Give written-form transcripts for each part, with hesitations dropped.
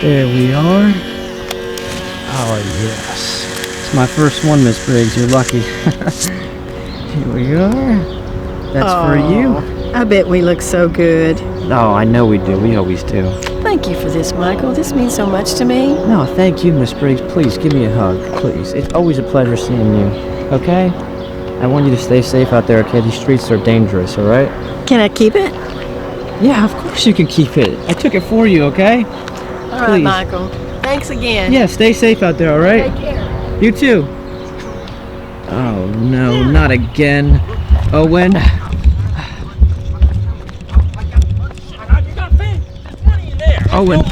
There we are. Oh yes. It's my first one, Miss Briggs. You're lucky. Here we are. That's for you. I bet we look so good. Oh, I know we do. We always do. Thank you for this, Michael. This means so much to me. No, thank you, Miss Briggs. Please, give me a hug. Please. It's always a pleasure seeing you. Okay? I want you to stay safe out there, okay? These streets are dangerous, alright? Can I keep it? Yeah, of course you can keep it. I took it for you, okay? All right, Please. Michael. Thanks again. Yeah, stay safe out there, alright? Take care. You too. Oh, no, not again. Owen. Owen.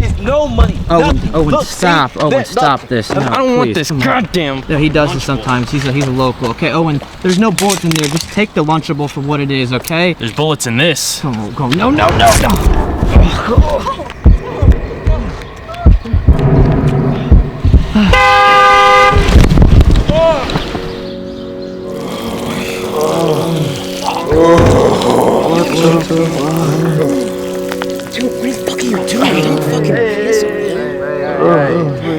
There's no money. Owen, Look, stop. see? Owen, stop this. No, I don't want please, this. come on. Goddamn. No, he does this sometimes. He's a local. Okay, Owen, there's no bullets in there. Just take the Lunchable for what it is, okay? There's bullets in this. Go. No. Dude, what the fuck are you doing? Don't fucking piss on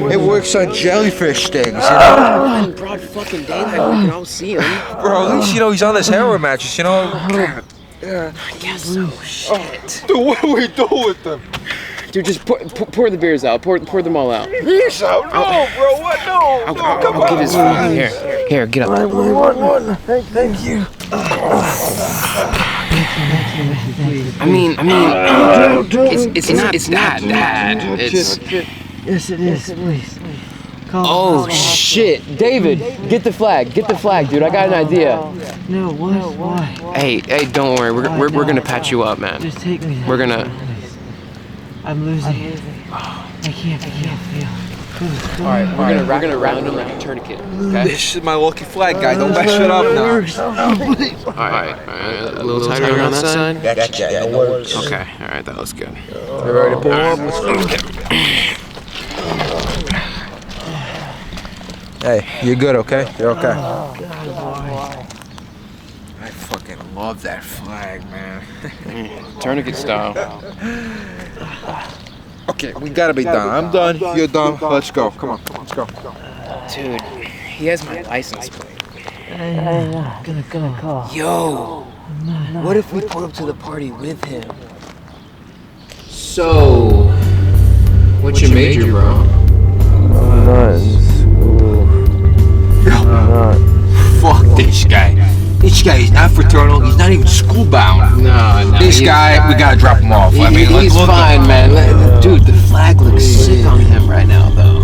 me. It works on jellyfish things, you know? In broad fucking daylight, we can all see him. Bro, at least, he's on this heroin mattress, you know? I guess so. Shit. Dude, what do we do with them? Dude, just pour the beers out. Pour them all out. Beers out? No, bro, what? No, come I'll give his phone. Here, get up. Thank you. I mean, it's not bad. It's. Yes, it is. Please. Oh shit, David, get the flag, dude. I got an idea. No, what? Why? Hey, don't worry. We're gonna patch you up, man. Just take me there. We're gonna. I'm losing. I can't feel. All right, we're gonna round him like a tourniquet. Okay. This is my lucky flag, guy. Don't mess it up now. All right. A little tighter around that side. Yeah, no worries. Okay. All right, that looks good. You ready to pull up? Let's go. Hey, you're good, okay? You're okay. I fucking love that flag, man. Tourniquet style. Okay, we gotta be done. I'm done. You're done. Let's go. Come on, let's go. Dude, he has my license plate. Gonna call. Yo, what if we pull up to the party with him? So, what's your major, bro? Fuck this guy. This guy is not fraternal. He's not even schoolbound. No. This guy, we gotta drop him off. I mean, he's look fine, man. Dude, the flag looks sick on him right now, though.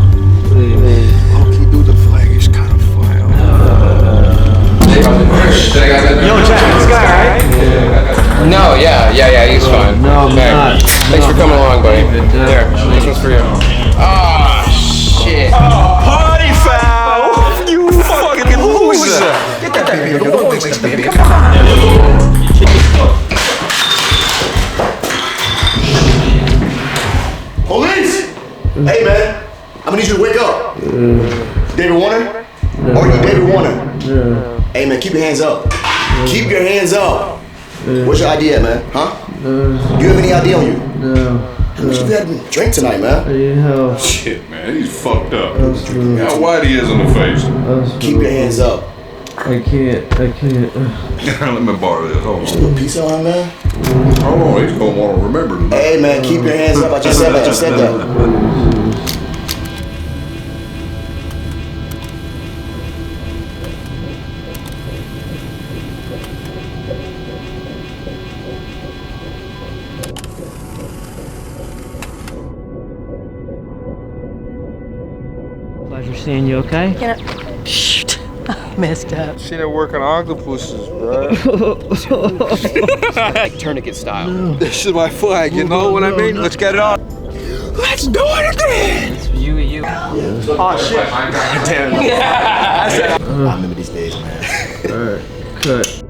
Okay, dude, the flag is kind of fire. Yo, Jack, this guy, right? No, yeah, he's fine. No, I'm not. Thanks for coming along, buddy. There, this one's for you. Oh, shit. Party foul! You fucking loser! Get that baby. Don't waste the baby. Come on. Police! Hey, man. I'm gonna need you to wake up. David Warner? Are you David Warner? Hey, man, keep your hands up. Keep your hands up. What's your idea, man? Huh? Do you have any idea on you? No. How much have you had to drink tonight, man? Shit, man, he's fucked up. How white he is in the face. Keep your hands up. I can't. Let me borrow this. Hold on. Put a piece on him, man. Hold on, he's gonna want to remember tonight. Hey, man, keep your hands up. I just said that. Pleasure seeing you, okay? Can I... Shoot. I messed up. Seen it work on octopuses, bro. Tourniquet style. This is my flag, you know what I mean? Let's get it on. Let's do it again! It's you. Oh, shit. I remember these days, man. Alright, cut.